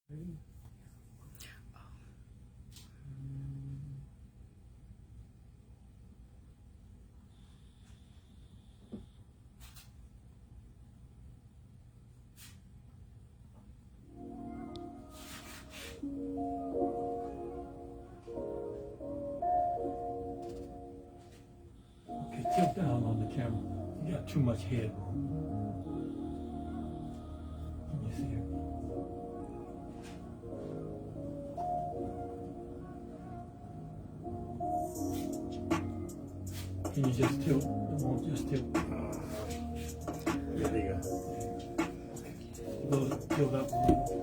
Okay, tilt down on the camera. You got too much headroom. Can you see it? Can you just tilt? It won't just tilt. There you go. Tilt up a little.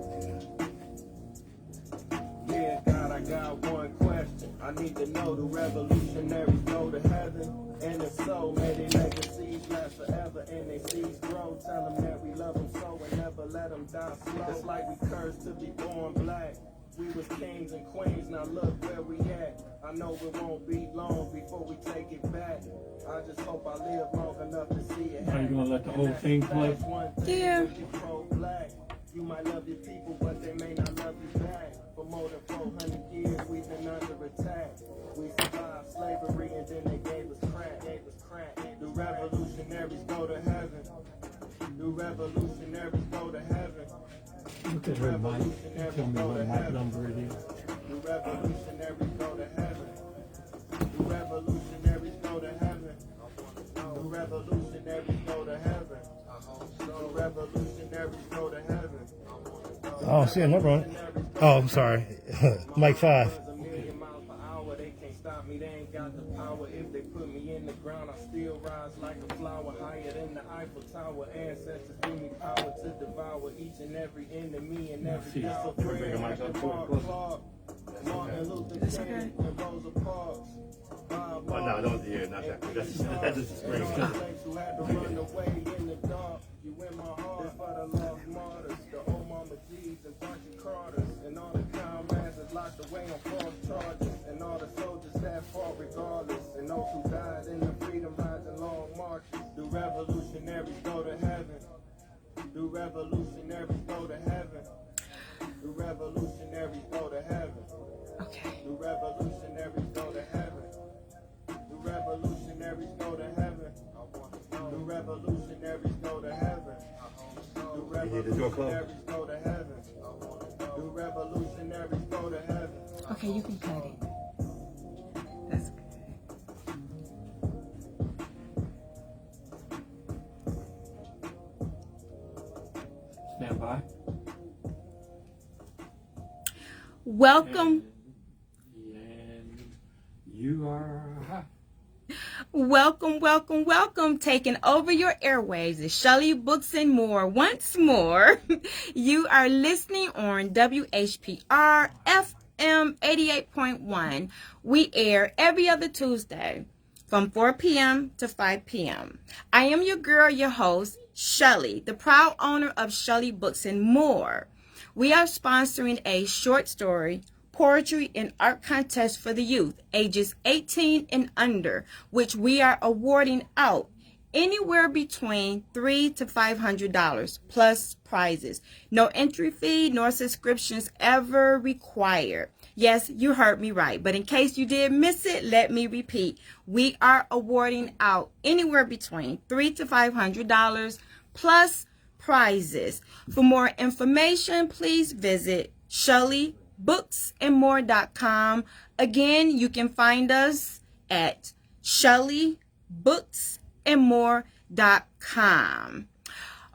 Yeah, God, I got one question. I need to know, the revolutionaries go to heaven? And if so, may their legacies last forever and they seeds grow. Tell them that we love them so and never let them die slow. It's like we cursed to be born black. We was kings and queens, now look where we at. I know it won't be long before we take it back. I just hope I live long enough to see it happen. Are you gonna let the whole thing play? Yeah. You might love your people, but they may not love you back. For more than 400 years, we've been under attack. We survived slavery and then they gave us crack. The revolutionaries go to heaven. The revolutionaries go to heaven. Look at her mic. Tell me what mic number it is. The revolutionaries go to heaven. The revolutionaries go to heaven. The revolutionaries go to heaven. The revolutionaries go to heaven. Oh, see, I'm not wrong. Oh, I'm sorry. Mic 5. They can't stop me, they ain't got the power. If they put me in the ground, I still rise like a flower, higher than the Eiffel Tower. Ancestors give me power to devour each and every enemy and every doubt. Martin Luther King and Rosa Parks. Oh, no, don't hear nothing. That's just a spring. Who had to run away in the dark. You in my heart for the lost martyrs, the old Mama G's and Bunch Carters, and all the comrades that's locked away on false charges, and all the soldiers that fought regardless, and those who died in the freedom rides and long marches. The revolutionaries go to heaven. The revolutionaries go to heaven. The revolutionaries go to heaven. Okay. The revolutionaries go to heaven. The revolutionaries go to heaven. The revolutionaries go to heaven. The revolutionaries go to heaven. The revolutionaries go to heaven. Okay, you can cut it. That's good. Stand by. Welcome. And you are hot. Welcome. Taking over your airwaves is Shelly Books and More. Once more, you are listening on WHPR FM 88.1. We air every other Tuesday from 4 p.m. to 5 p.m. I am your girl, your host, Shelly, the proud owner of Shelly Books and More. We are sponsoring a short story, poetry, and art contest for the youth, ages 18 and under, which we are awarding out anywhere between $300 to $500 plus prizes. No entry fee nor subscriptions ever required. Yes, you heard me right. But in case you did miss it, let me repeat. We are awarding out anywhere between $300 to $500 plus prizes. For more information, please visit ShellyBooksandMore.com. Again, you can find us at ShellyBooksandMore.com.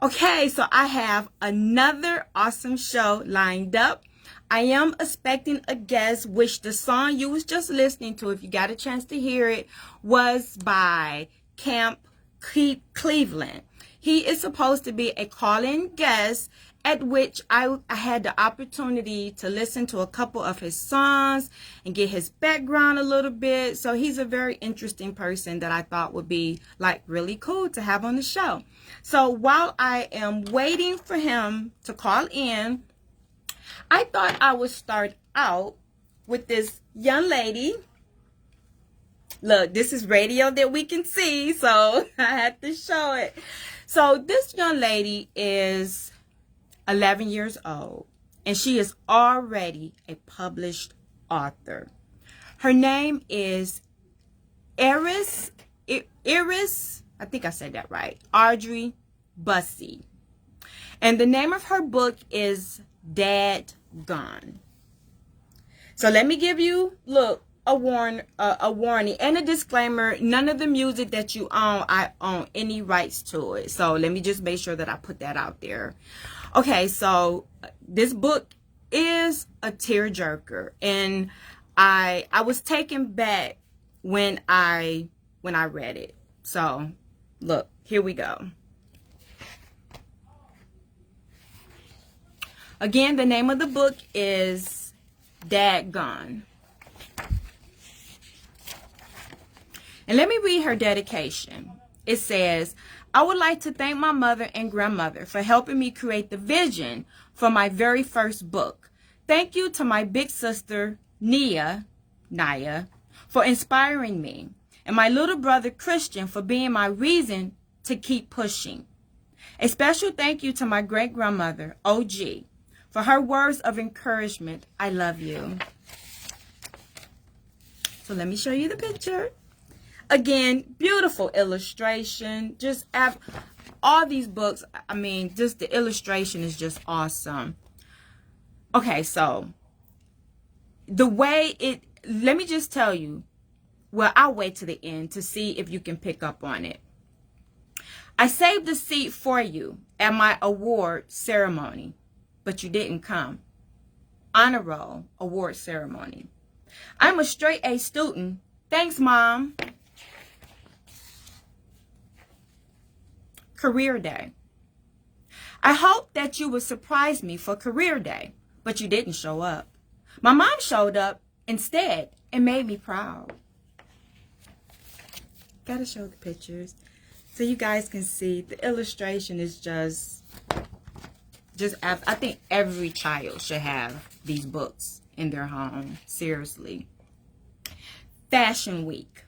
Okay, so I have another awesome show lined up. I am expecting a guest, which the song you was just listening to, if you got a chance to hear it, was by Camp Cleveland. He is supposed to be a call-in guest, at which I had the opportunity to listen to a couple of his songs and get his background a little bit. So he's a very interesting person that I thought would be like really cool to have on the show. So while I am waiting for him to call in, I thought I would start out with this young lady. Look, this is radio that we can see, so I had to show it. So this young lady is 11 years old. and she is already a published author. Her name is Iris, I think I said that right, Audrey Bussey. And the name of her book is Dad Gone. So let me give you, look, a warning and a disclaimer. None of the music that you own, I own any rights to it. So let me just make sure that I put that out there. Okay, so this book is a tearjerker, and I was taken back when I read it. So look, here we go. Again, the name of the book is Dad Gone. And let me read her dedication. It says, I would like to thank my mother and grandmother for helping me create the vision for my very first book. Thank you to my big sister, Naya, for inspiring me, and my little brother, Christian, for being my reason to keep pushing. A special thank you to my great-grandmother, OG, for her words of encouragement. I love you. So let me show you the picture. Again, beautiful illustration. Just all these books, I mean, just the illustration is just awesome. Okay, so the way it, let me just tell you, well, I'll wait to the end to see if you can pick up on it. I saved a seat for you at my award ceremony, but you didn't come. Honor roll award ceremony. I'm a straight A student. Thanks, Mom. Career Day. I hope that you would surprise me for Career Day, but you didn't show up. My mom showed up instead and made me proud. Gotta show the pictures so you guys can see. The illustration is just I think every child should have these books in their home. Seriously. Fashion Week.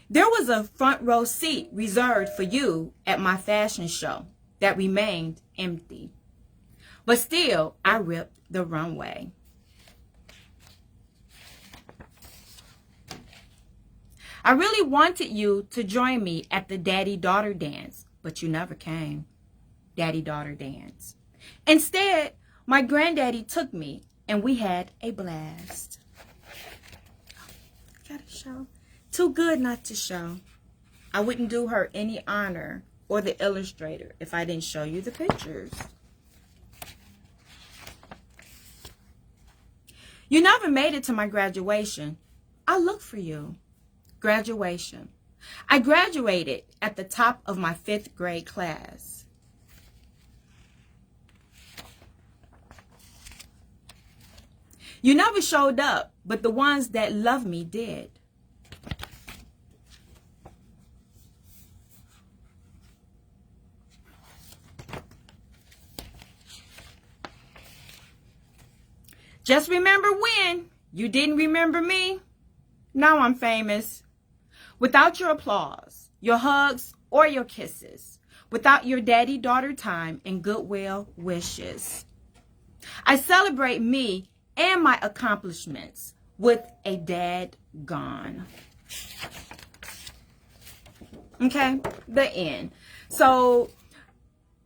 There was a front row seat reserved for you at my fashion show that remained empty. But still, I ripped the runway. I really wanted you to join me at the daddy-daughter dance, but you never came. Daddy-daughter dance. Instead, my granddaddy took me, and we had a blast. Gotta show. Too good not to show. I wouldn't do her any honor or the illustrator if I didn't show you the pictures. You never made it to my graduation. I looked for you. Graduation. I graduated at the top of my 5th grade class. You never showed up, but the ones that loved me did. Just remember when you didn't remember me. Now I'm famous. Without your applause, your hugs, or your kisses. Without your daddy-daughter time and goodwill wishes. I celebrate me and my accomplishments with a dad gone. Okay, the end. So,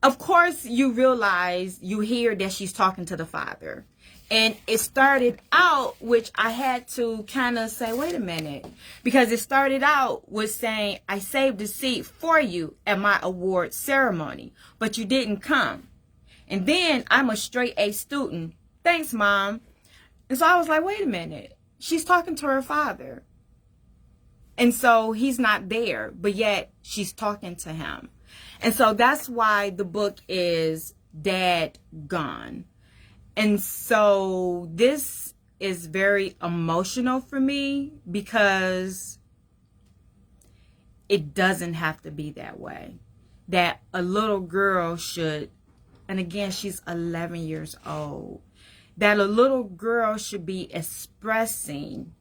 of course, you realize, you hear that she's talking to the father. And it started out, which I had to kind of say, wait a minute. Because it started out with saying, I saved a seat for you at my award ceremony, but you didn't come. And then, I'm a straight A student. Thanks, Mom. And so I was like, wait a minute. She's talking to her father. And so he's not there, but yet she's talking to him. And so that's why the book is Dad Gone. And so this is very emotional for me because it doesn't have to be that way. That a little girl should, and again, she's 11 years old, that a little girl should be expressing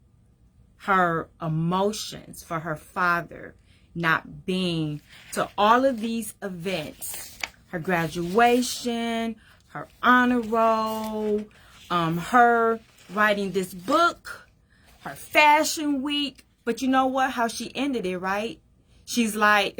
her emotions for her father not being to all of these events, her graduation, her honor roll, her writing this book, her fashion week. But you know what? How she ended it, right? She's like,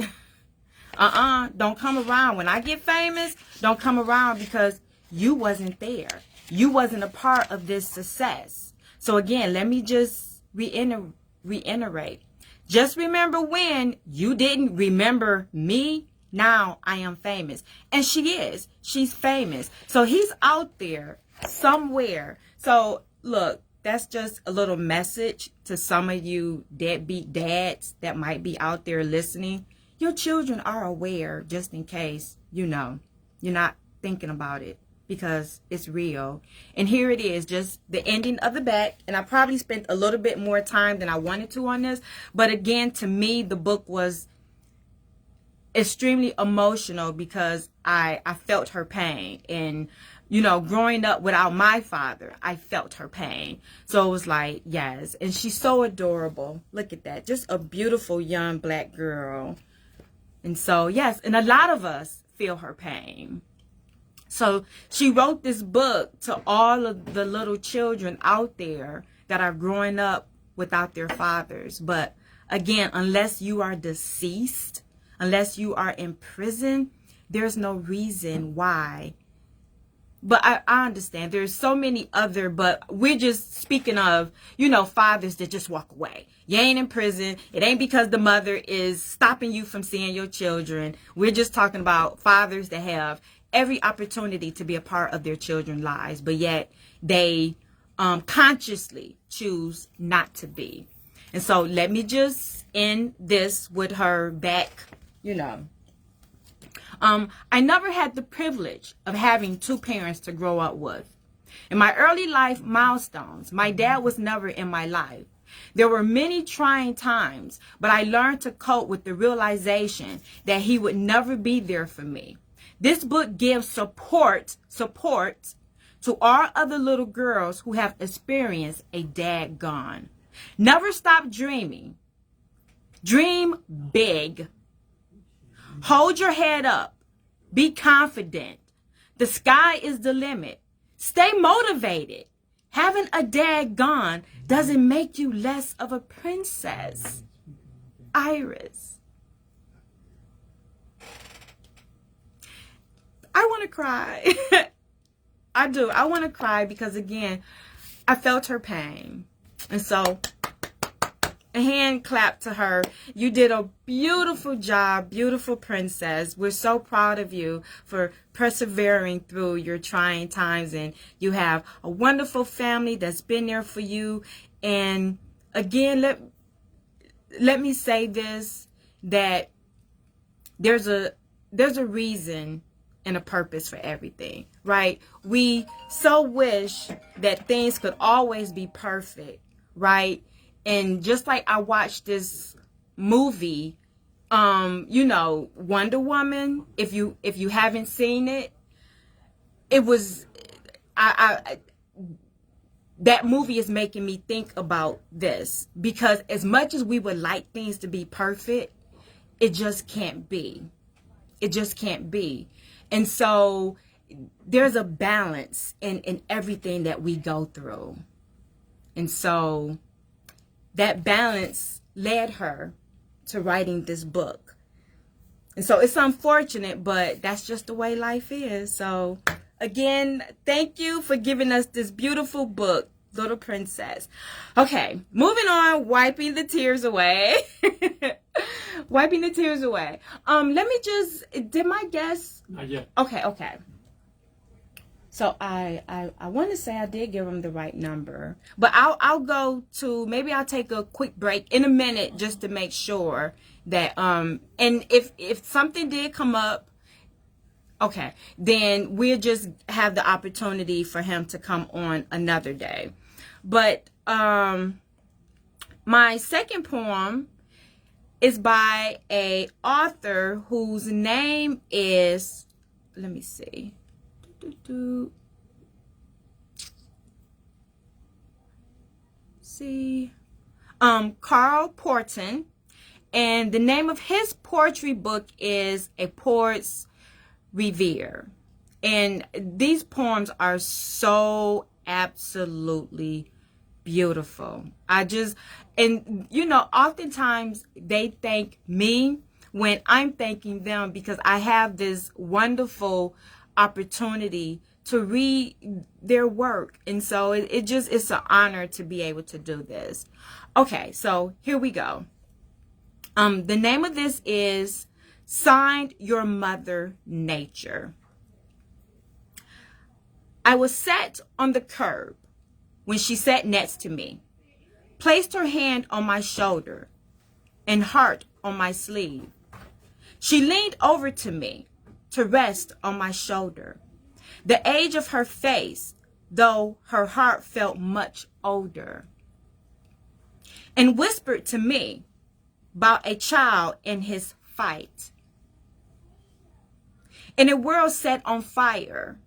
don't come around. When I get famous, don't come around because you wasn't there. You wasn't a part of this success. So again, let me just reiterate. Just remember when you didn't remember me. Now I am famous. And she is. She's famous. So he's out there somewhere. So look, that's just a little message to some of you deadbeat dads that might be out there listening. Your children are aware, just in case, you know, you're not thinking about it, because it's real. And here it is, just the ending of the back. And I probably spent a little bit more time than I wanted to on this. But again, to me, the book was extremely emotional because I felt her pain. And, you know, growing up without my father, I felt her pain. So it was like, yes. And she's so adorable. Look at that. Just a beautiful young black girl. And so, yes, and a lot of us feel her pain. So she wrote this book to all of the little children out there that are growing up without their fathers. But again, unless you are deceased, unless you are in prison, there's no reason why. But I understand there's so many other, but we're just speaking of, you know, fathers that just walk away. You ain't in prison. It ain't because the mother is stopping you from seeing your children. We're just talking about fathers that have every opportunity to be a part of their children's lives, but yet they consciously choose not to be. And so let me just end this with her back, you know. I never had the privilege of having two parents to grow up with. In my early life milestones, my dad was never in my life. There were many trying times, but I learned to cope with the realization that he would never be there for me. This book gives support to all other little girls who have experienced a dad gone. Never stop dreaming. Dream big. Hold your head up. Be confident. The sky is the limit. Stay motivated. Having a dad gone doesn't make you less of a princess. Iris. I want to cry. I do. I want to cry because, again, I felt her pain. And so, a hand clap to her. You did a beautiful job, beautiful princess. We're so proud of you for persevering through your trying times. And you have a wonderful family that's been there for you. And again, let me say this, that there's a reason and a purpose for everything, right? We so wish that things could always be perfect, right? And just like I watched this movie, you know, Wonder Woman, if you haven't seen it, it was, that movie is making me think about this, because as much as we would like things to be perfect, it just can't be. It just can't be. And so there's a balance in everything that we go through. And so that balance led her to writing this book. And so it's unfortunate, but that's just the way life is. So again, thank you for giving us this beautiful book, Little Princess. Okay, moving on, wiping the tears away. Wiping the tears away. Let me just, did my guess? Not yet. Okay. So I want to say I did give him the right number, but I'll go to, maybe I'll take a quick break in a minute just to make sure that and if something did come up, okay, then we'll just have the opportunity for him to come on another day. But my second poem is by a author whose name is, let me see. Carl Porton, and the name of his poetry book is A Poet's Revere. And these poems are so absolutely beautiful. And you know, oftentimes they thank me when I'm thanking them, because I have this wonderful opportunity to read their work. And so it's an honor to be able to do this. Okay, so here we go. The name of this is Signed Your Mother Nature. I was sat on the curb when she sat next to me, placed her hand on my shoulder and heart on my sleeve. She leaned over to me to rest on my shoulder. The age of her face, though her heart felt much older, and whispered to me about a child in his fight. In a world set on fire,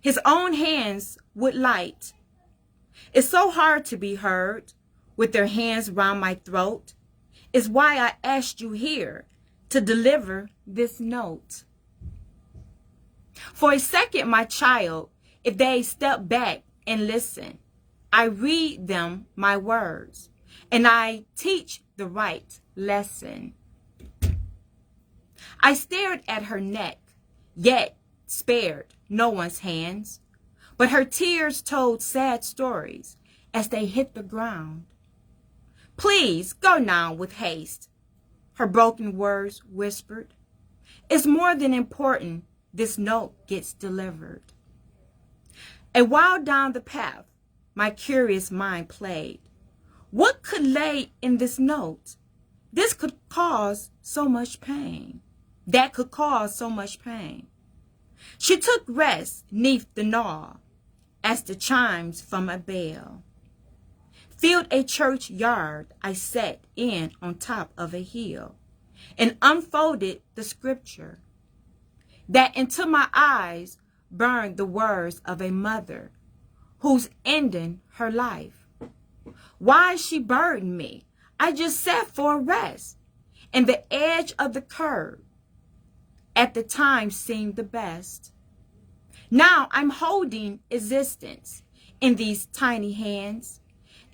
his own hands would light. It's so hard to be heard with their hands round my throat. It's why I asked you here to deliver this note. For a second, my child, if they step back and listen, I read them my words, and I teach the right lesson. I stared at her neck, yet spared no one's hands, but her tears told sad stories as they hit the ground. Please go now with haste, her broken words whispered. It's more than important this note gets delivered. A while down the path, my curious mind played. What could lay in this note? This could cause so much pain. That could cause so much pain. She took rest 'neath the gnaw as the chimes from a bell filled a churchyard. I sat in on top of a hill and unfolded the scripture that into my eyes burned the words of a mother who's ending her life. Why she burdened me, I just sat for a rest, and the edge of the curb at the time seemed the best. Now I'm holding existence in these tiny hands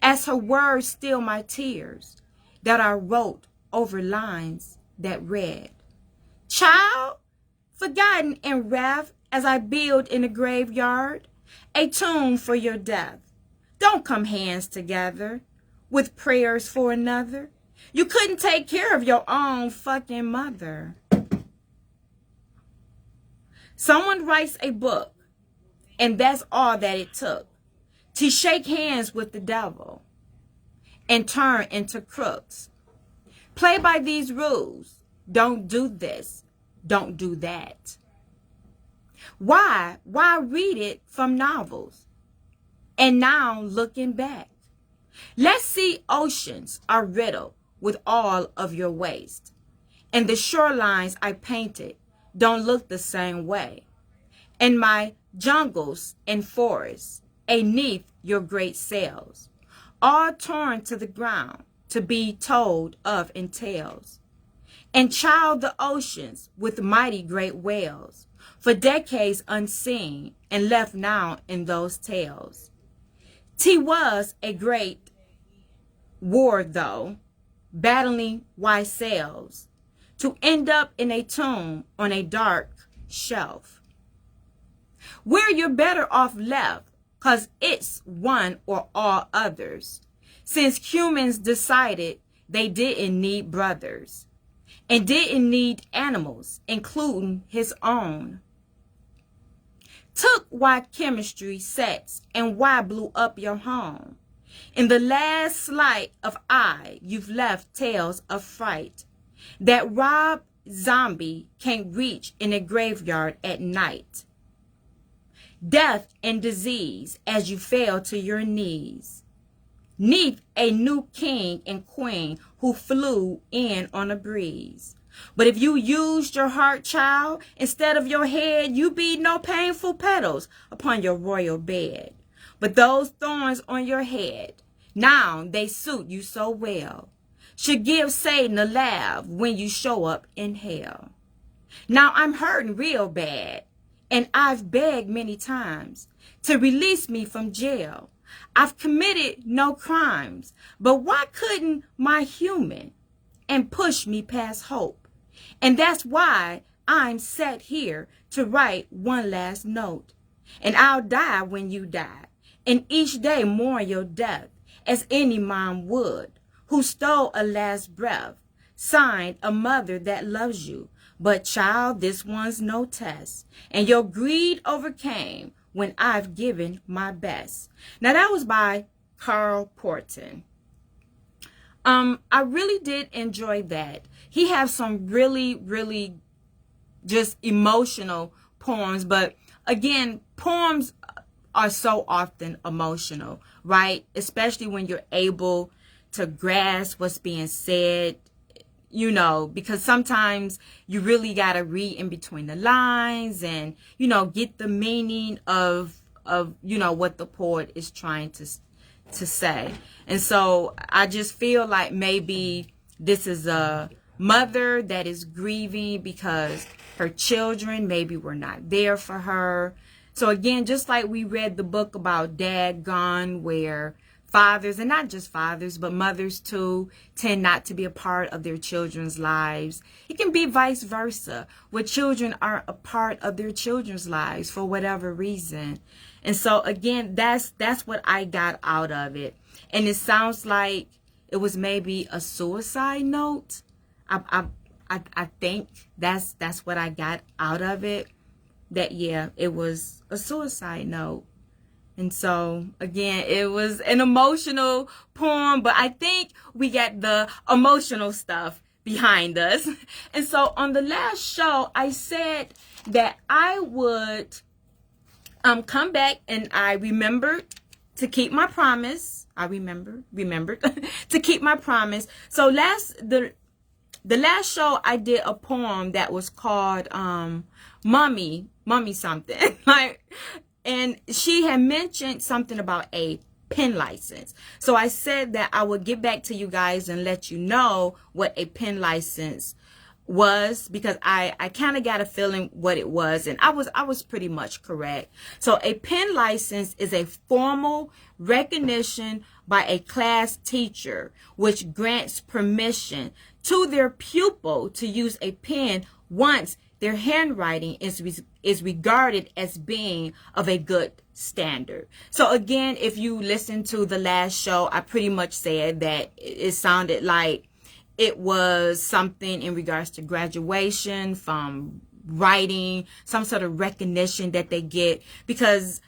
as her words still my tears that I wrote over lines that read, child, forgotten in wrath as I build in the graveyard a tomb for your death. Don't come hands together with prayers for another. You couldn't take care of your own fucking mother. Someone writes a book, and that's all that it took to shake hands with the devil and turn into crooks. Play by these rules. Don't do this. Don't do that. Why read it from novels? And now looking back, let's see oceans are riddled with all of your waste. And the shorelines I painted don't look the same way. And my jungles and forests, beneath your great sails, all torn to the ground to be told of in tales. And child the oceans with mighty great whales, for decades unseen and left now in those tales. 'T was a great war though, battling wise sails, to end up in a tomb on a dark shelf, where you're better off left, 'cause it's one or all others, since humans decided they didn't need brothers and didn't need animals, including his own. Took why chemistry sets and why blew up your home. In the last slight of eye, you've left tales of fright that Rob Zombie can't reach in a graveyard at night. Death and disease as you fell to your knees, 'neath a new king and queen who flew in on a breeze. But if you used your heart, child, instead of your head, you be no painful petals upon your royal bed. But those thorns on your head, now they suit you so well, should give Satan a laugh when you show up in hell. Now I'm hurting real bad, and I've begged many times to release me from jail. I've committed no crimes, but why couldn't my human and push me past hope? And that's why I'm set here to write one last note. And I'll die when you die, and each day mourn your death, as any mom would, who stole a last breath. Signed, a mother that loves you. But child, this one's no test. And your greed overcame when I've given my best. Now that was by Carl Porton. I really did enjoy that. He has some really, really just emotional poems. But again, poems are so often emotional, right? Especially when you're able to grasp what's being said, you know, because sometimes you really got to read in between the lines and, you know, get the meaning of, you know, what the poet is trying to say. And so I just feel like maybe this is a mother that is grieving because her children maybe were not there for her. So again, just like we read the book about Dad Gone, where fathers, and not just fathers, but mothers too, tend not to be a part of their children's lives. It can be vice versa, where children are a part of their children's lives for whatever reason. And so again, that's what I got out of it. And it sounds like it was maybe a suicide note. I think that's what I got out of it. That yeah, it was a suicide note. And so, again, it was an emotional poem, but I think we got the emotional stuff behind us. And so on the last show, I said that I would come back, and I remembered to keep my promise. I remembered to keep my promise. So the last show I did a poem that was called Mommy something. And she had mentioned something about a pen license. So I said that I would get back to you guys and let you know what a pen license was, because I kind of got a feeling what it was, and I was pretty much correct. So a pen license is a formal recognition by a class teacher which grants permission to their pupil to use a pen once their handwriting is regarded as being of a good standard. So again, if you listen to the last show, I pretty much said that it sounded like it was something in regards to graduation from writing, some sort of recognition that they get, because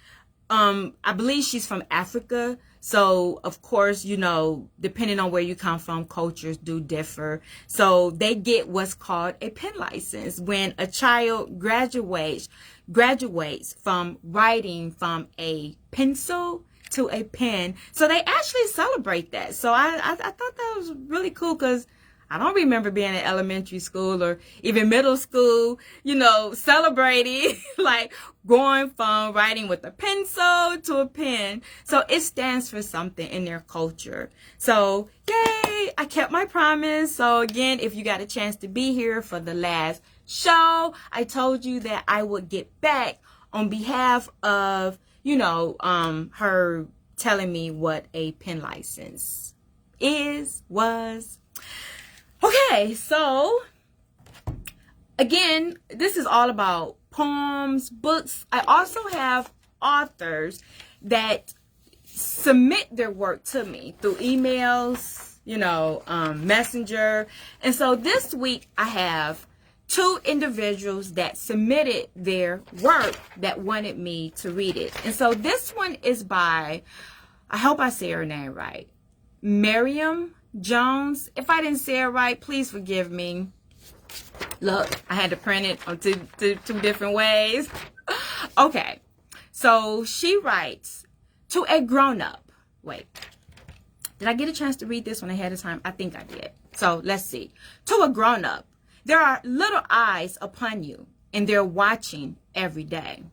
I believe she's from Africa. So, of course, you know, depending on where you come from, cultures do differ. So they get what's called a pen license when a child graduates from writing from a pencil to a pen. So they actually celebrate that. So I thought that was really cool, because I don't remember being in elementary school or even middle school, you know, celebrating like going from writing with a pencil to a pen. So it stands for something in their culture. So yay, I kept my promise. So again, if you got a chance to be here for the last show, I told you that I would get back on behalf of, you know, her telling me what a pen license was. Okay, so again, this is all about poems, books. I also have authors that submit their work to me through emails, you know, Messenger. And so this week I have 2 individuals that submitted their work that wanted me to read it. And so this one is by, I hope I say her name right, Miriam Jones. If I didn't say it right, please forgive me. Look, I had to print it on two different ways. Okay, so she writes, to a grown-up. Wait, did I get a chance to read this one ahead of time? I think I did. So let's see. To a grown-up, there are little eyes upon you, and they're watching every day.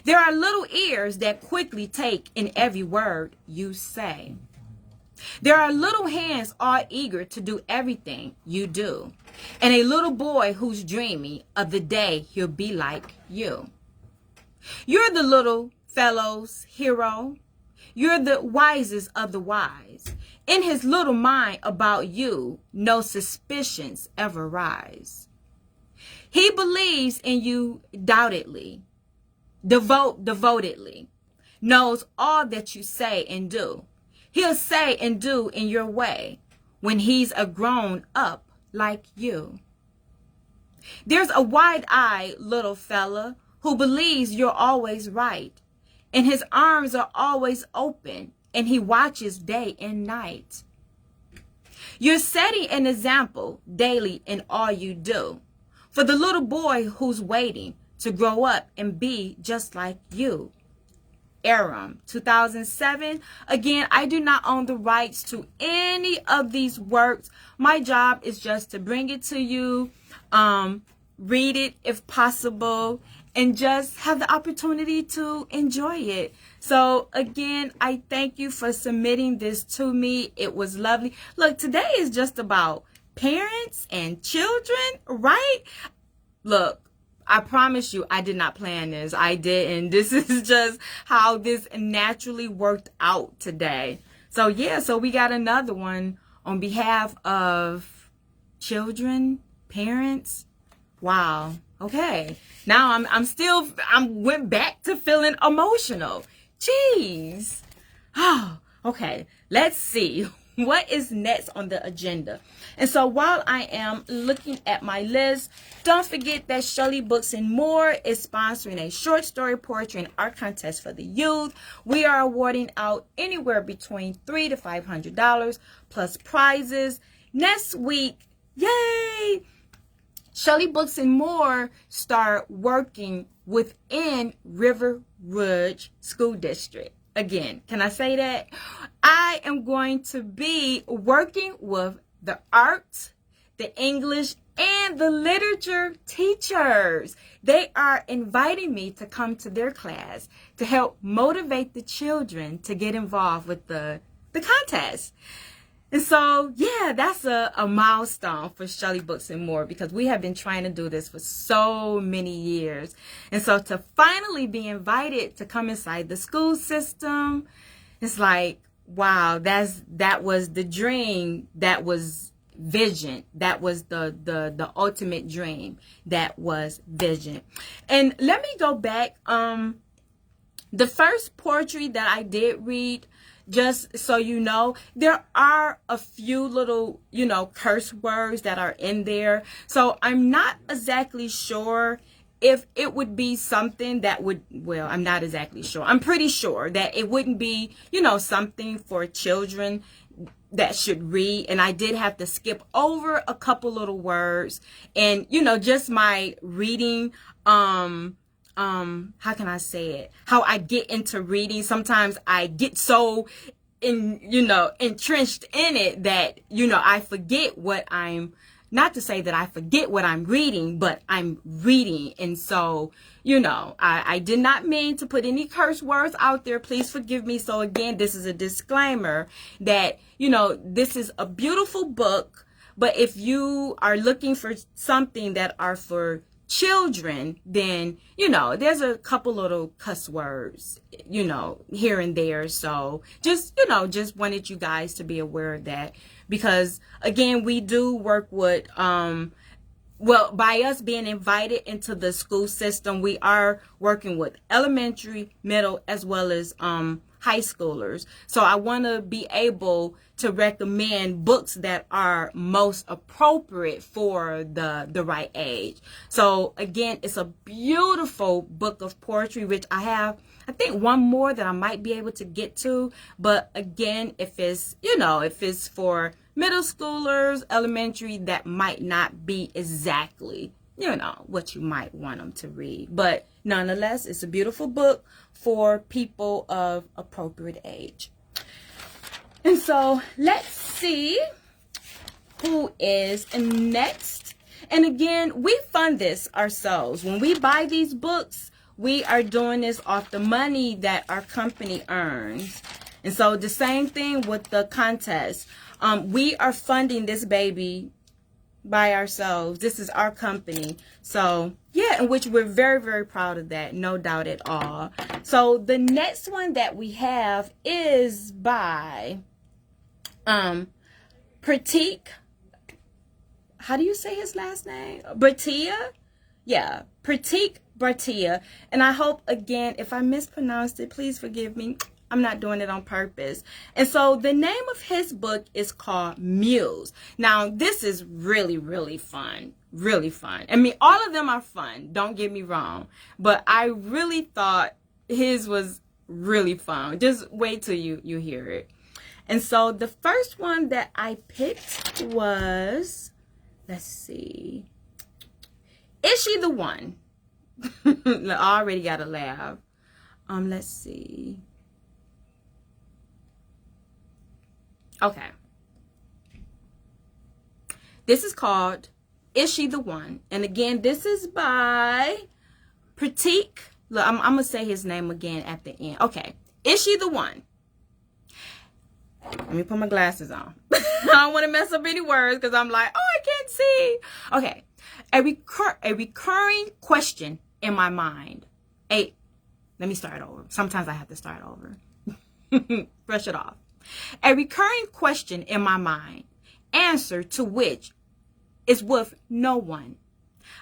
There are little ears that quickly take in every word you say. There are little hands all eager to do everything you do, and a little boy who's dreaming of the day he'll be like you. You're the little fellow's hero. You're the wisest of the wise. In his little mind about you, no suspicions ever rise. He believes in you doubtedly, devotedly, knows all that you say and do. He'll say and do in your way when he's a grown up like you. There's a wide-eyed little fella who believes you're always right, and his arms are always open, and he watches day and night. You're setting an example daily in all you do for the little boy who's waiting to grow up and be just like you. Aram, 2007. Again, I do not own the rights to any of these works. My job is just to bring it to you, read it if possible, and just have the opportunity to enjoy it. So again, I thank you for submitting this to me. It was lovely. Look, today is just about parents and children, right? Look, I promise you, I did not plan this. I didn't. This is just how this naturally worked out today. So yeah, so we got another one on behalf of children, parents. Wow. Okay. Now I went back to feeling emotional. Jeez. Oh, okay. Let's see what is next on the agenda. And so while I am looking at my list, don't forget that Shelly Books and More is sponsoring a short story, poetry, and art contest for the youth. We are awarding out anywhere between $300 to $500 plus prizes. Next week, yay! Shelly Books and More start working within River Rouge School District. Again, can I say that? I am going to be working with the art, the English, and the literature teachers. They are inviting me to come to their class to help motivate the children to get involved with the contest. And so, yeah, that's a milestone for Shelly Books and More, because we have been trying to do this for so many years. And so to finally be invited to come inside the school system, it's like, wow, that was the dream, that was vision, that was the ultimate dream, that was vision. And let me go back. The first poetry that I did read, just so you know, there are a few little, curse words that are in there. So I'm not exactly sure if it would be something that would, well, I'm not exactly sure. I'm pretty sure that it wouldn't be, something for children that should read. And I did have to skip over a couple little words. And, just my reading, how can I say it? How I get into reading. Sometimes I get so entrenched in it that, I forget what I'm, not to say that I forget what I'm reading, but I'm reading. And so, I did not mean to put any curse words out there. Please forgive me. So again, this is a disclaimer that, this is a beautiful book, but if you are looking for something that are for children, then there's a couple little cuss words here and there. So just wanted you guys to be aware of that, because again, we do work with by us being invited into the school system, we are working with elementary, middle, as well as high schoolers. So I want to be able to recommend books that are most appropriate for the right age. So again, it's a beautiful book of poetry, which I have, I think, one more that I might be able to get to. But again, if it's, if it's for middle schoolers, elementary, that might not be exactly, what you might want them to read. But nonetheless, it's a beautiful book for people of appropriate age. And so let's see who is next. And again, we fund this ourselves. When we buy these books, we are doing this off the money that our company earns. And so the same thing with the contest. We are funding this baby by ourselves. This is our company. So yeah, in which we're very, very proud of that. No doubt at all. So the next one that we have is by Pratik. How do you say his last name? Bhatia? Yeah, Pratik Bhatia. And I hope, again, if I mispronounced it, please forgive me. I'm not doing it on purpose. And so the name of his book is called Muse. Now, this is really, really fun. Really fun. I mean, all of them are fun. Don't get me wrong. But I really thought his was really fun. Just wait till you hear it. And so the first one that I picked was, let's see. Is she the one? I already got a laugh. Let's see. Okay. This is called Is She the One? And again, this is by Pratik. Look, I'm going to say his name again at the end. Okay. Is she the one? Let me put my glasses on. I don't want to mess up any words because I'm like, oh, I can't see. Okay. A recurring question in my mind. Let me start over. Sometimes I have to start over. Brush it off. A recurring question in my mind, answer to which is with no one.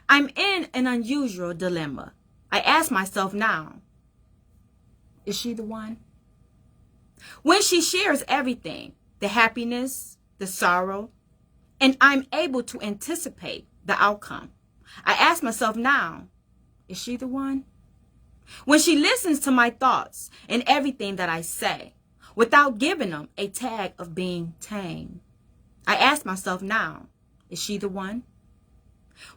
I'm in an unusual dilemma. I ask myself now, is she the one? When she shares everything, the happiness, the sorrow, and I'm able to anticipate the outcome, I ask myself now, is she the one? When she listens to my thoughts and everything that I say, without giving them a tag of being tame, I ask myself now, is she the one?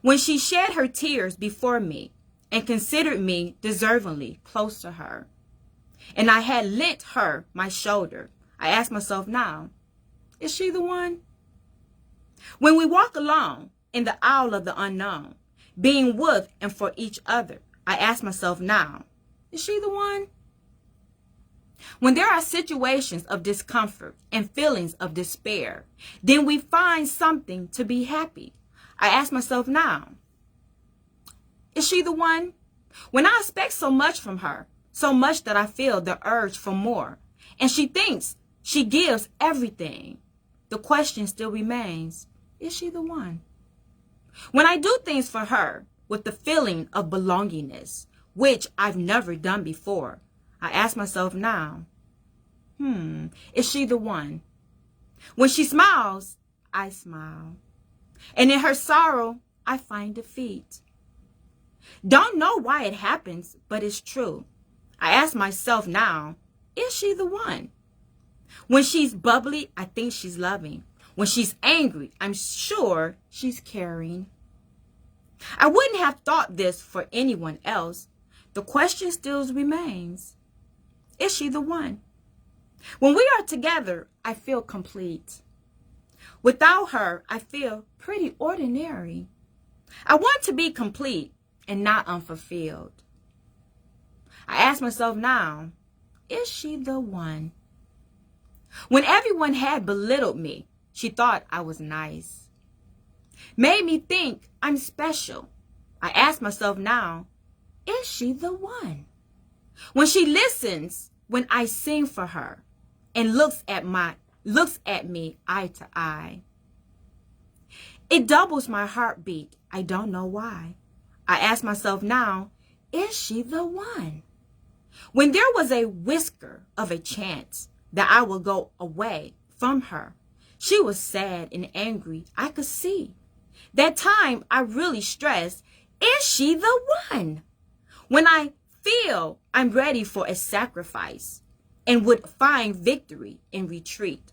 When she shed her tears before me and considered me deservingly close to her, and I had lent her my shoulder, I ask myself now, is she the one? When we walk along in the aisle of the unknown, being with and for each other, I ask myself now, is she the one? When there are situations of discomfort and feelings of despair, then we find something to be happy. I ask myself now, is she the one? When I expect so much from her, so much that I feel the urge for more, and she thinks she gives everything, the question still remains, is she the one? When I do things for her with the feeling of belongingness, which I've never done before, I ask myself now, is she the one? When she smiles, I smile. And in her sorrow, I find defeat. Don't know why it happens, but it's true. I ask myself now, is she the one? When she's bubbly, I think she's loving. When she's angry, I'm sure she's caring. I wouldn't have thought this for anyone else. The question still remains, is she the one? When we are together, I feel complete. Without her, I feel pretty ordinary. I want to be complete and not unfulfilled. I ask myself now, is she the one? When everyone had belittled me, she thought I was nice. Made me think I'm special. I ask myself now, is she the one? When she listens when I sing for her and looks at me eye to eye. It doubles my heartbeat. I don't know why. I ask myself now, is she the one? When there was a whisker of a chance that I would go away from her, she was sad and angry. I could see. That time I really stressed, is she the one? When I feel I'm ready for a sacrifice and would find victory in retreat,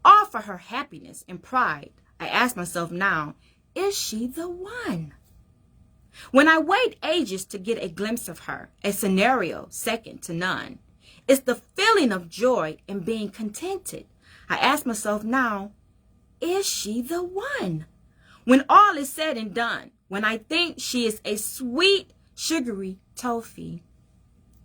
all for her happiness and pride, I ask myself now, is she the one? When I wait ages to get a glimpse of her, a scenario second to none, it's the feeling of joy and being contented. I ask myself now, is she the one? When all is said and done, when I think she is a sweet, sugary toffee,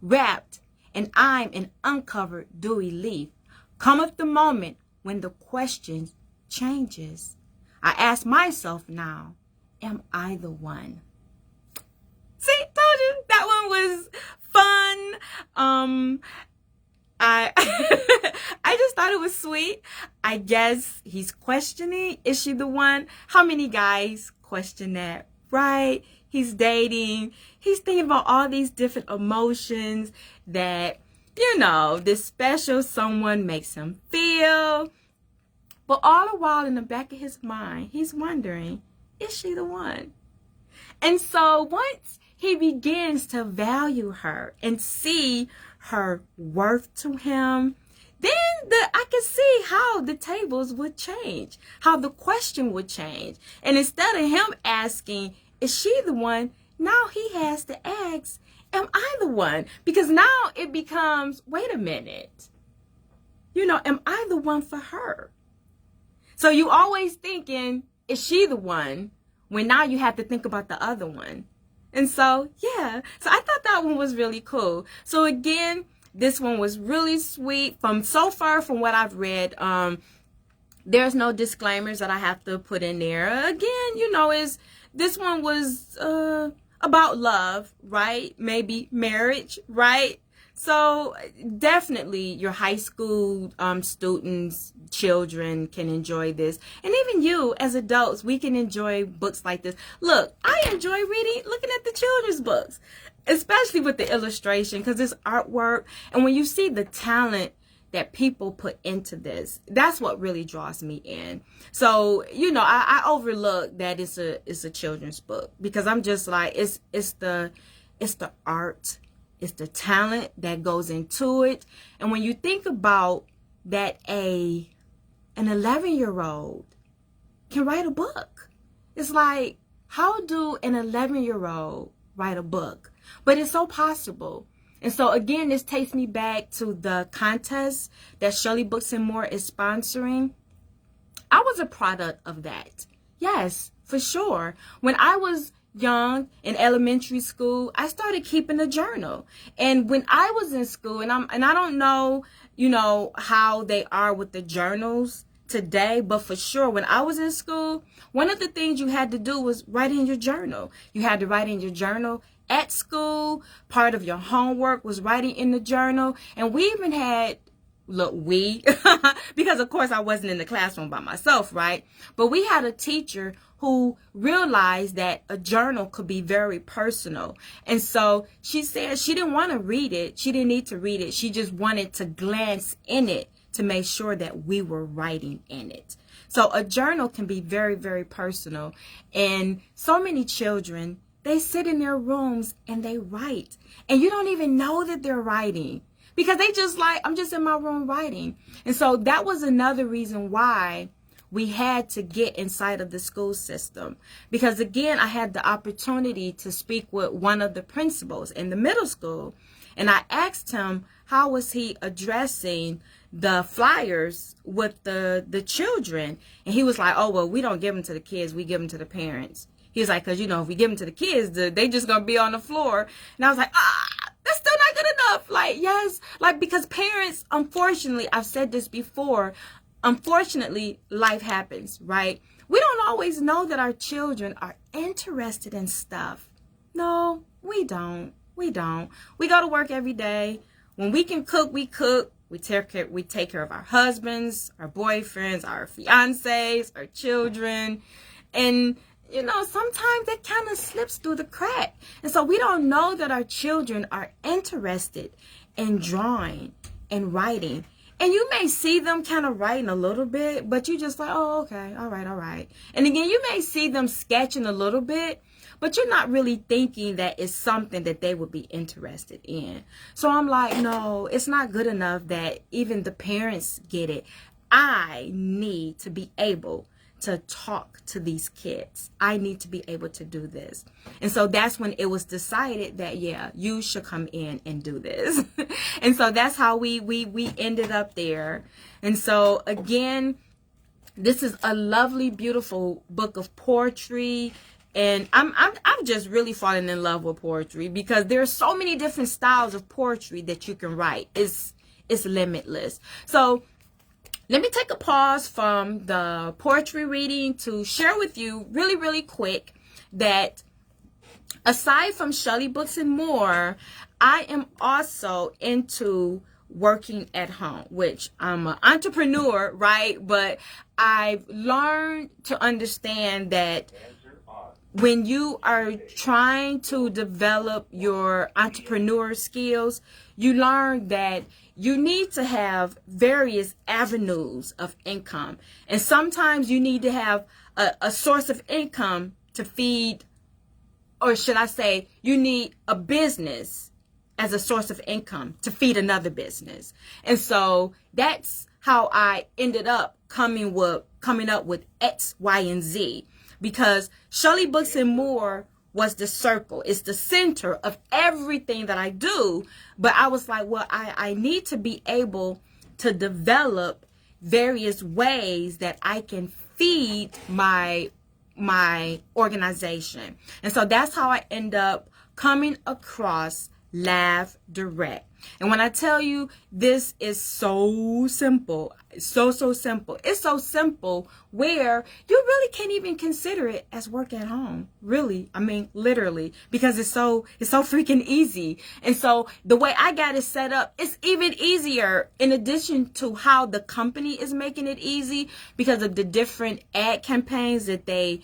wrapped and I'm an uncovered dewy leaf, cometh the moment when the question changes. I ask myself now, am I the one? See, was fun. I I just thought it was sweet. I guess he's questioning, is she the one? How many guys question that, right? He's dating. He's thinking about all these different emotions that, you know, this special someone makes him feel. But all the while in the back of his mind, he's wondering, is she the one? And so once he begins to value her and see her worth to him, then I can see how the tables would change, how the question would change. And instead of him asking, is she the one? Now he has to ask, am I the one? Because now it becomes, wait a minute. You know, am I the one for her? So you always thinking, is she the one? When now you have to think about the other one. And so, yeah. So I thought that one was really cool. So again, this one was really sweet. From what I've read, there's no disclaimers that I have to put in there. Again, you know, this one was about love, right? Maybe marriage, right? So definitely your high school students, children can enjoy this. And even you as adults, we can enjoy books like this. Look, I enjoy looking at the children's books, especially with the illustration, because it's artwork. And when you see the talent that people put into this, that's what really draws me in. So, you know, I overlook that it's a children's book, because I'm just like, it's the art. It's the talent that goes into it. And when you think about that, an 11-year-old can write a book. It's like, how do an 11-year-old write a book? But it's so possible. And so again, this takes me back to the contest that Shelly Books and More is sponsoring. I was a product of that. Yes, for sure. When I was young in elementary school, I started keeping a journal. And when I was in school, and I don't know, you know, how they are with the journals today, but for sure, when I was in school, one of the things you had to do was write in your journal. You had to write in your journal at school. Part of your homework was writing in the journal. And we even had, because of course I wasn't in the classroom by myself, right? But we had a teacher who realized that a journal could be very personal. And so she said she didn't want to read it. She didn't need to read it. She just wanted to glance in it to make sure that we were writing in it. So a journal can be very, very personal. And so many children, they sit in their rooms and they write. And you don't even know that they're writing, because they just like, I'm just in my room writing. And so that was another reason why we had to get inside of the school system. Because again, I had the opportunity to speak with one of the principals in the middle school. And I asked him, how was he addressing the flyers with the children? And he was like, oh, well, we don't give them to the kids. We give them to the parents. He was like, because, you know, if we give them to the kids, they just going to be on the floor. And I was like, that's still not good enough. Like, yes, like, because parents, unfortunately, I've said this before, unfortunately, life happens, right? We don't always know that our children are interested in stuff. No, we don't. We don't. We go to work every day. When we can cook, we cook. We take care of our husbands, our boyfriends, our fiancés, our children. And, you know, sometimes that kind of slips through the crack. And so we don't know that our children are interested in drawing and writing. And you may see them kind of writing a little bit, but you just like, oh, okay, all right, all right. And again, you may see them sketching a little bit, but you're not really thinking that it's something that they would be interested in. So I'm like, no, it's not good enough that even the parents get it. I need to be able to talk to these kids. I need to be able to do this. And so that's when it was decided that, yeah, you should come in and do this. And so that's how we ended up there. And so again, this is a lovely, beautiful book of poetry. And I'm just really falling in love with poetry, because there are so many different styles of poetry that you can write. It's limitless. So let me take a pause from the poetry reading to share with you really, really quick that aside from Shelly Books and More, I am also into working at home, which I'm an entrepreneur, right? But I've learned to understand that when you are trying to develop your entrepreneur skills, you learn that you need to have various avenues of income. And sometimes you need to have a source of income to feed, or should I say, you need a business as a source of income to feed another business. And so that's how I ended up coming up with X, Y, and Z. Because Shelly Books and More was the circle. It's the center of everything that I do. But I was like, well, I need to be able to develop various ways that I can feed my organization. And so that's how I end up coming across Lav Direct. And when I tell you this is so simple, so simple. It's so simple where you really can't even consider it as work at home. Really. I mean, literally, because it's so freaking easy. And so the way I got it set up, it's even easier in addition to how the company is making it easy because of the different ad campaigns that they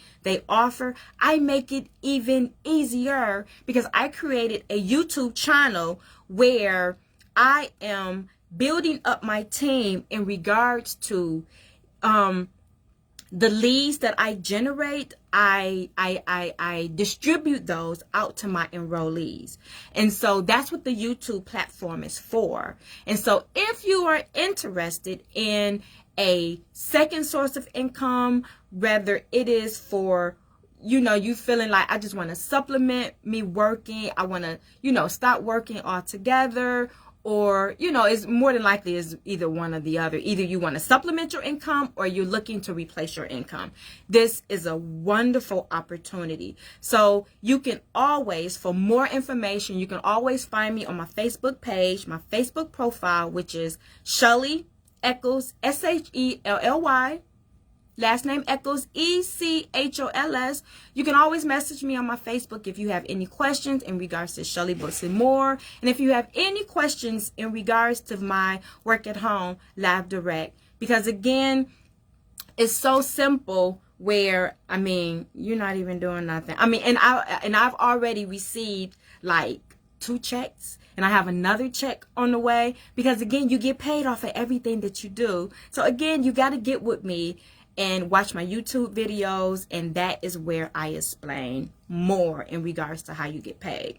offer. I make it even easier because I created a YouTube channel where I am building up my team in regards to the leads that I generate. I distribute those out to my enrollees. And so that's what the YouTube platform is for. And so if you are interested in a second source of income, whether it is for, you feeling like I just want to supplement me working, I want to, stop working altogether, or, it's more than likely is either one or the other. Either you want to supplement your income or you're looking to replace your income. This is a wonderful opportunity. So you can always, for more information, you can always find me on my Facebook page, my Facebook profile, which is Shelly Echols, Shelly. Last name Echols, Echols. You can always message me on my Facebook if you have any questions in regards to Shelly Books and More. And if you have any questions in regards to my work at home, Lav Direct. Because again, it's so simple where, you're not even doing nothing. And I've already received like 2 checks. And I have another check on the way. Because again, you get paid off of everything that you do. So again, you got to get with me and watch my YouTube videos, and that is where I explain more in regards to how you get paid.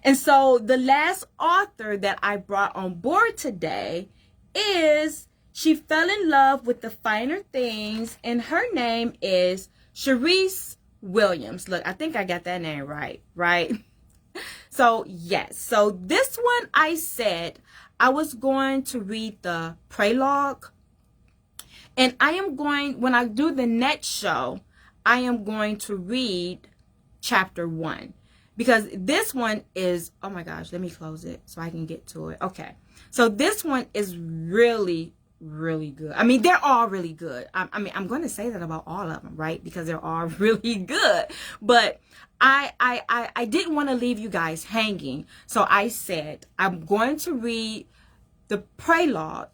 And so the last author that I brought on board today is, she fell in love with the finer things, and her name is Sharice Williams. Look, I think I got that name right? So yes, so this one I said I was going to read the prologue. And I am going, when I do the next show, I am going to read chapter 1. Because this one is, oh my gosh, let me close it so I can get to it. Okay. So this one is really, really good. They're all really good. I'm going to say that about all of them, right? Because they're all really good. But I didn't want to leave you guys hanging. So I said, I'm going to read the prologue.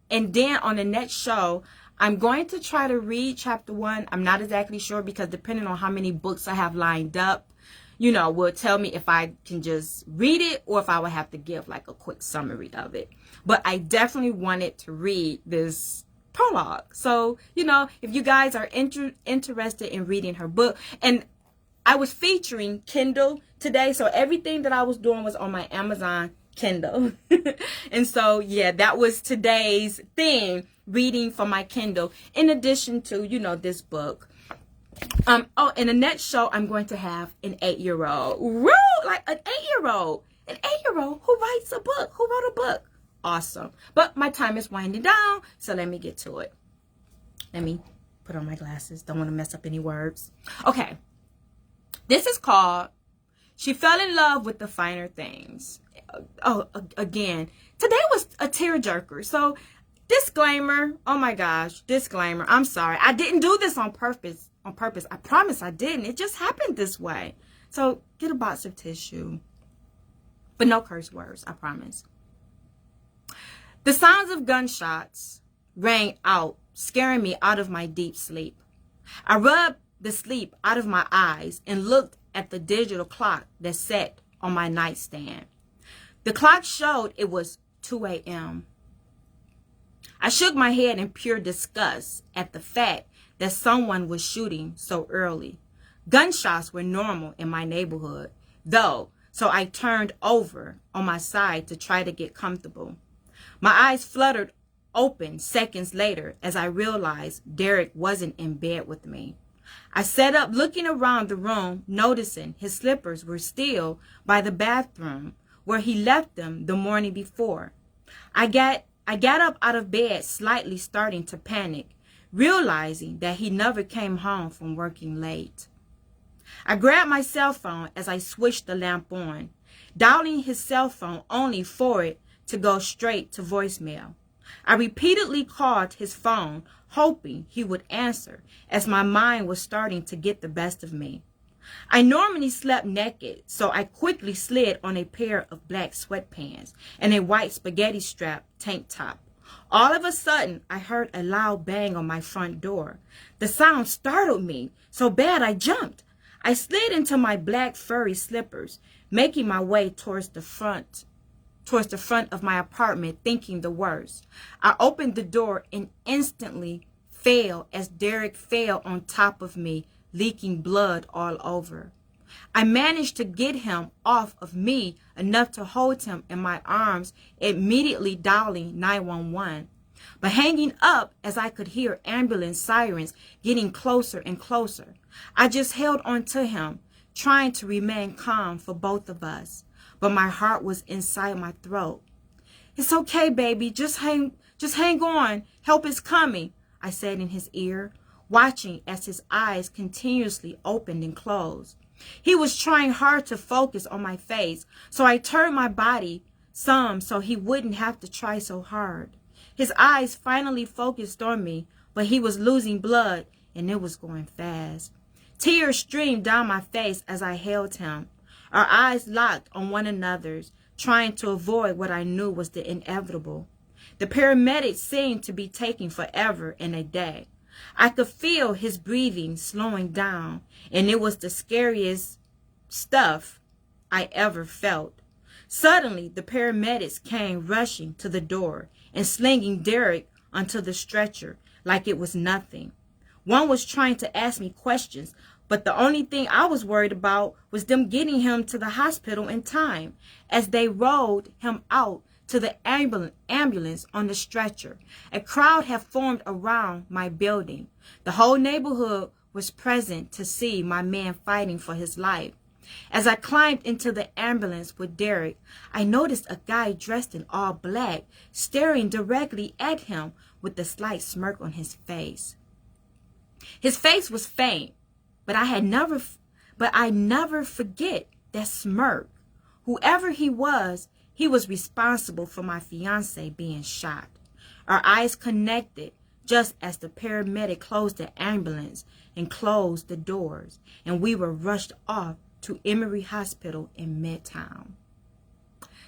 And then on the next show, I'm going to try to read chapter 1. I'm not exactly sure because depending on how many books I have lined up, will tell me if I can just read it or if I would have to give like a quick summary of it. But I definitely wanted to read this prologue. So, if you guys are interested in reading her book, and I was featuring Kindle today, so everything that I was doing was on my Amazon Kindle. And so, yeah, that was today's thing. Reading from my Kindle, in addition to, this book. In the next show, I'm going to have an 8-year-old. Woo! Like an 8-year-old. An 8-year-old who writes a book, who wrote a book. Awesome. But my time is winding down, so let me get to it. Let me put on my glasses. Don't want to mess up any words. Okay. This is called She Fell in Love with the Finer Things. Again, today was a tearjerker. So, disclaimer, oh my gosh, disclaimer, I'm sorry. I didn't do this on purpose. I promise I didn't. It just happened this way. So get a box of tissue. But no curse words, I promise. The sounds of gunshots rang out, scaring me out of my deep sleep. I rubbed the sleep out of my eyes and looked at the digital clock that sat on my nightstand. The clock showed it was 2 a.m. I shook my head in pure disgust at the fact that someone was shooting so early. Gunshots were normal in my neighborhood, though, so I turned over on my side to try to get comfortable. My eyes fluttered open seconds later as I realized Derek wasn't in bed with me. I sat up looking around the room, noticing his slippers were still by the bathroom where he left them the morning before. I got up out of bed, slightly starting to panic, realizing that he never came home from working late. I grabbed my cell phone as I switched the lamp on, dialing his cell phone only for it to go straight to voicemail. I repeatedly called his phone, hoping he would answer, as my mind was starting to get the best of me. I normally slept naked, so I quickly slid on a pair of black sweatpants and a white spaghetti strap tank top. All of a sudden, I heard a loud bang on my front door. The sound startled me so bad I jumped. I slid into my black furry slippers, making my way towards the front of my apartment, thinking the worst. I opened the door and instantly fell as Derek fell on top of me, leaking blood all over. I managed to get him off of me enough to hold him in my arms, immediately dialing 911. But hanging up as I could hear ambulance sirens getting closer and closer. I just held on to him, trying to remain calm for both of us. But my heart was inside my throat. "It's okay, baby. Just hang on. Help is coming," I said in his ear, watching as his eyes continuously opened and closed. He was trying hard to focus on my face, so I turned my body some so he wouldn't have to try so hard. His eyes finally focused on me, but he was losing blood and it was going fast. Tears streamed down my face as I held him. Our eyes locked on one another's, trying to avoid what I knew was the inevitable. The paramedics seemed to be taking forever and a day. I could feel his breathing slowing down, and it was the scariest stuff I ever felt. Suddenly, the paramedics came rushing to the door and slinging Derek onto the stretcher like it was nothing. One was trying to ask me questions, but the only thing I was worried about was them getting him to the hospital in time. As they rolled him out to the ambulance on the stretcher, a crowd had formed around my building. The whole neighborhood was present to see my man fighting for his life. As I climbed into the ambulance with Derek, I noticed a guy dressed in all black staring directly at him with a slight smirk on his face. His face was faint, but I never forget that smirk. Whoever he was responsible for my fiance being shot. Our eyes connected just as the paramedic closed the ambulance and closed the doors, and we were rushed off to Emory Hospital in Midtown.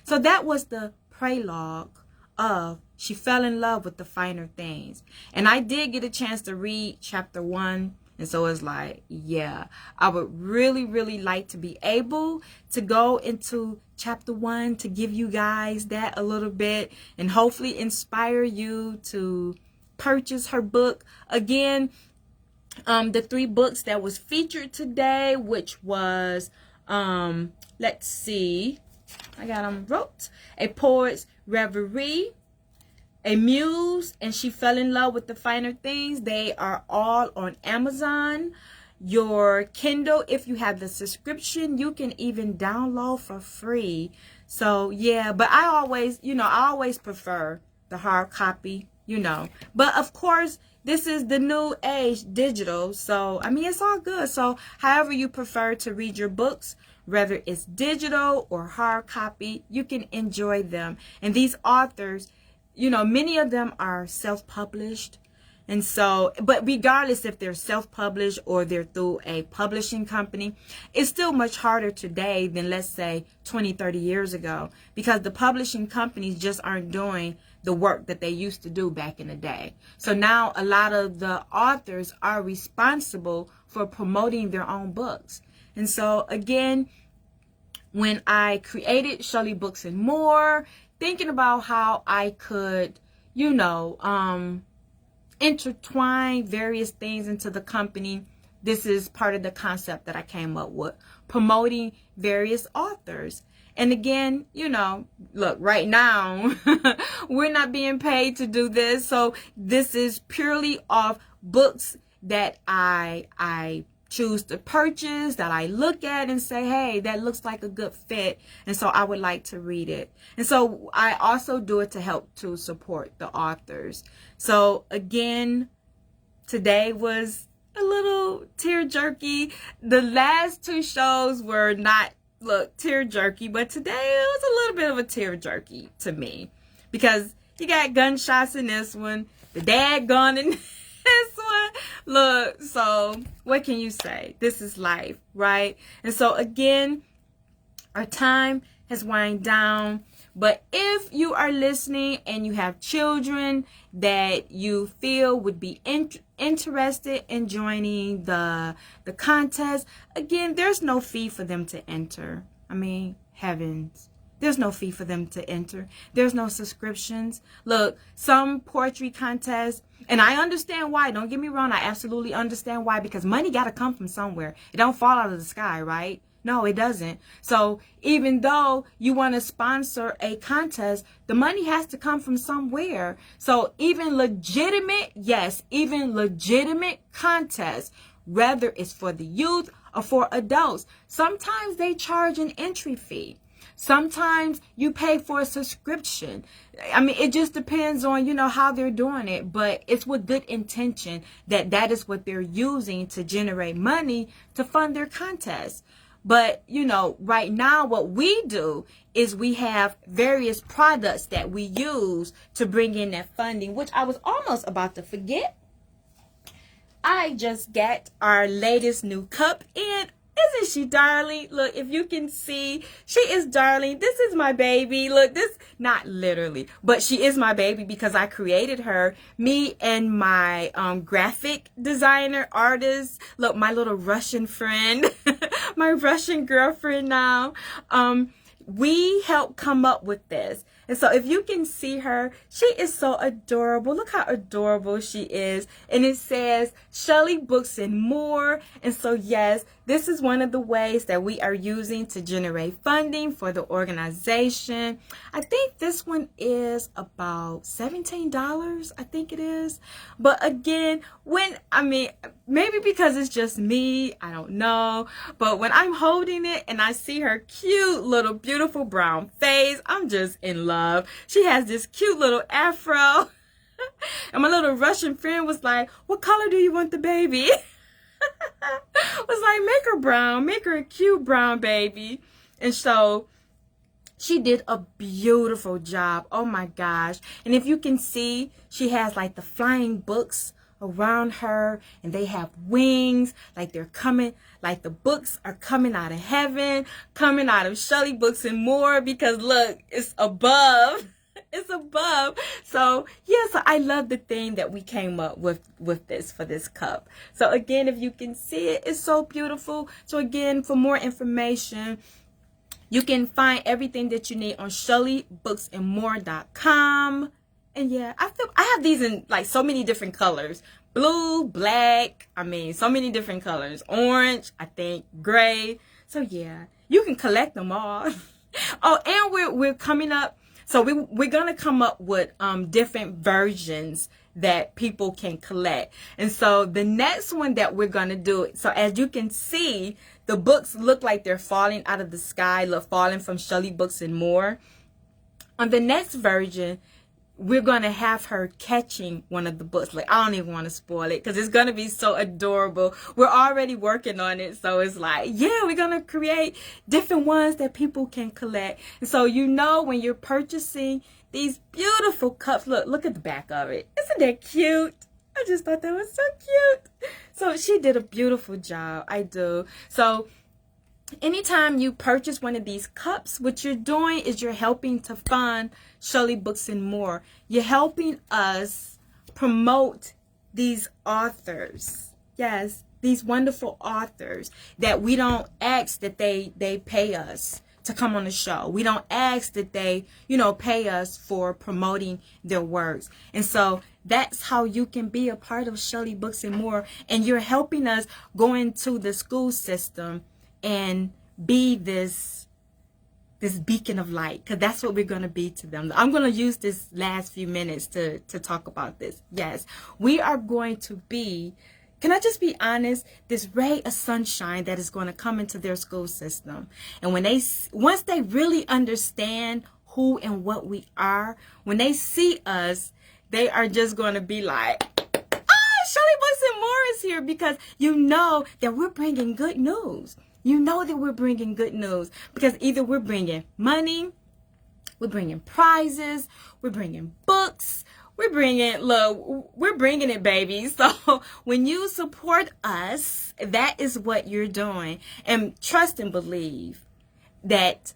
So that was the prologue of She Fell in Love with the Finer Things. And I did get a chance to read chapter 1. And so it's like, yeah, I would really, really like to be able to go into chapter 1 to give you guys that a little bit and hopefully inspire you to purchase her book. Again, the 3 books that was featured today, which was, let's see, I got them wrote, A Poet's Reverie, A Muse, and She Fell in Love with the Finer Things. They are all on Amazon. Your Kindle, if you have the subscription, you can even download for free. So yeah, but I always prefer the hard copy, But of course, this is the new age digital. So, I mean, it's all good. So however you prefer to read your books, whether it's digital or hard copy, you can enjoy them. And these authors, many of them are self-published. And so, but regardless if they're self-published or they're through a publishing company, it's still much harder today than, let's say, 20, 30 years ago, because the publishing companies just aren't doing the work that they used to do back in the day. So now a lot of the authors are responsible for promoting their own books. And so again, when I created Shelly Books and More, thinking about how I could, you know, intertwine various things into the company, this is part of the concept that I came up with, promoting various authors. And again, you know, look, right now, we're not being paid to do this. So this is purely off books that I choose to purchase, that I look at and say, hey, that looks like a good fit. And so I would like to read it. And so I also do it to help to support the authors. So again, today was a little tear-jerky. The last two shows were not, look, tear-jerky, but today it was a little bit of a tear-jerky to me, because you got gunshots in this one, the dad gun in this one. Look, so what can you say? This is life, right? And so again, our time has wound down. But if you are listening and you have children that you feel would be interested in joining the contest, again, there's no fee for them to enter. I mean, heavens. There's no fee for them to enter. There's no subscriptions. Look, some poetry contests, and I understand why. Don't get me wrong. I absolutely understand why, because money got to come from somewhere. It don't fall out of the sky, right? No, it doesn't. So even though you want to sponsor a contest, the money has to come from somewhere. So even legitimate, yes, even legitimate contests, whether it's for the youth or for adults, sometimes they charge an entry fee. Sometimes you pay for a subscription. I mean, it just depends on, you know, how they're doing it. But it's with good intention that is what they're using to generate money to fund their contests. But, you know, right now what we do is we have various products that we use to bring in that funding, which I was almost about to forget. I just got our latest new cup in. Isn't she darling? Look, if you can see, she is darling. This is my baby. Look, this, not literally, but she is my baby because I created her. Me and my graphic designer, artist, look, my little Russian friend, my Russian girlfriend now, we helped come up with this. And so if you can see her, she is so adorable. Look how adorable she is. And it says Shelly Books and More. And so yes, this is one of the ways that we are using to generate funding for the organization. I think this one is about $17, I think it is. But again, maybe because it's just me, I don't know. But when I'm holding it and I see her cute little beautiful brown face, I'm just in love. She has this cute little afro. And my little Russian friend was like, what color do you want the baby? Was like, make her brown, make her a cute brown baby. And so she did a beautiful job. Oh my gosh. And if you can see, she has like the flying books around her, and they have wings, like they're coming, like the books are coming out of heaven, coming out of Shelly Books and More, because look, it's above. It's above. So yeah, so I love the theme that we came up with this, for this cup. So again, if you can see it, it's so beautiful. So again, for more information, you can find everything that you need on ShellyBooksandMore.com. And yeah, I have these in like so many different colors. Blue, black, so many different colors. Orange, I think, gray. So yeah, you can collect them all. Oh, and we're coming up. So we're going to come up with different versions that people can collect. And so the next one that we're going to do, so as you can see, the books look like they're falling out of the sky, falling from Shelly Books and More. On the next version, we're going to have her catching one of the books. Like, I don't even want to spoil it because it's going to be so adorable. We're already working on it. So it's like, yeah, we're going to create different ones that people can collect. And so, you know, when you're purchasing these beautiful cups, look at the back of it. Isn't that cute? I just thought that was so cute. So she did a beautiful job. I do. So anytime you purchase one of these cups, what you're doing is you're helping to fund Shelly Books and More. You're helping us promote these authors. Yes, these wonderful authors that we don't ask that they pay us to come on the show. We don't ask that they, pay us for promoting their works. And so that's how you can be a part of Shelly Books and More. And you're helping us go into the school system and be this beacon of light, because that's what we're going to be to them. I'm going to use this last few minutes to talk about this. Yes, we are going to be, can I just be honest, this ray of sunshine that is going to come into their school system. And once they really understand who and what we are, when they see us, they are just going to be like, Shelly Books and More is here, because you know that we're bringing good news. You know that we're bringing good news, because either we're bringing money, we're bringing prizes, we're bringing books, we're bringing it, baby. So when you support us, that is what you're doing. And trust and believe that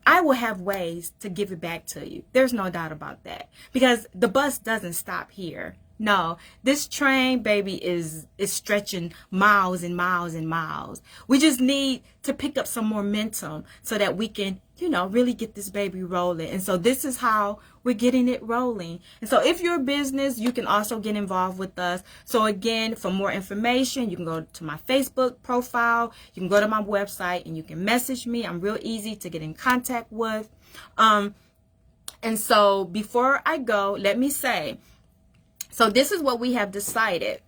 I will have ways to give it back to you. There's no doubt about that, because the bus doesn't stop here. No, this train, baby, is stretching miles and miles and miles. We just need to pick up some momentum so that we can, really get this baby rolling. And so this is how we're getting it rolling. And so if you're a business, you can also get involved with us. So again, for more information, you can go to my Facebook profile. You can go to my website and you can message me. I'm real easy to get in contact with. And so before I go, let me say, so this is what we have decided.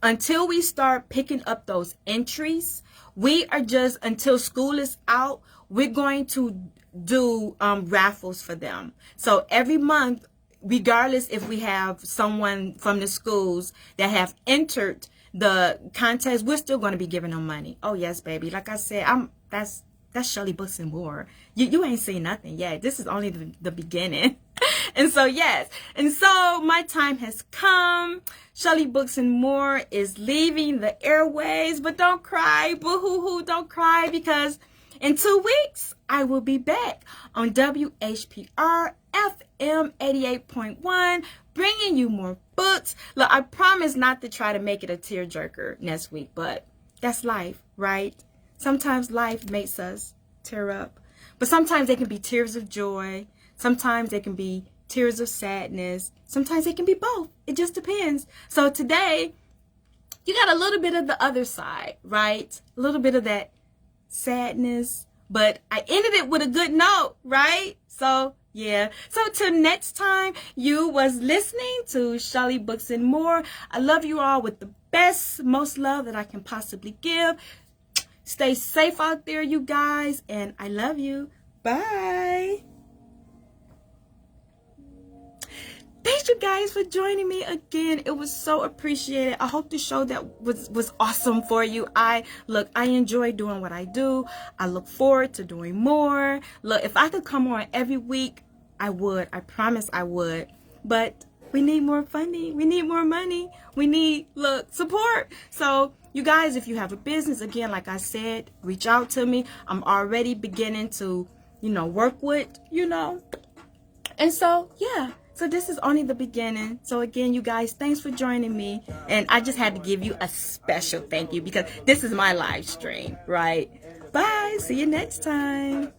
Until we start picking up those entries, we are just, until school is out, we're going to do raffles for them. So every month, regardless if we have someone from the schools that have entered the contest, we're still going to be giving them money. Oh yes, baby. Like I said, that's Shelly Books and More. You ain't seen nothing yet. This is only the beginning. And so, yes. And so my time has come. Shelly Books and More is leaving the airways, but don't cry. Boo-hoo-hoo, don't cry, because in 2 weeks, I will be back on WHPR FM 88.1, bringing you more books. Look, I promise not to try to make it a tearjerker next week, but that's life, right? Sometimes life makes us tear up, but sometimes they can be tears of joy. Sometimes they can be tears of sadness. Sometimes they can be both. It just depends. So today, you got a little bit of the other side, right? A little bit of that sadness, but I ended it with a good note, right? So yeah. So till next time, you was listening to Shelly Books and More. I love you all with the best, most love that I can possibly give. Stay safe out there, you guys, and I love you. Bye. Thank you guys for joining me again. It was so appreciated. I hope the show that was awesome for you. I enjoy doing what I do. I look forward to doing more. Look, if I could come on every week, I would. I promise I would. But we need more funding. We need more money. We need, support. So you guys, if you have a business, again, like I said, reach out to me. I'm already beginning to, work with, And so, yeah. So this is only the beginning. So again, you guys, thanks for joining me. And I just had to give you a special thank you, because this is my live stream, right? Bye. See you next time.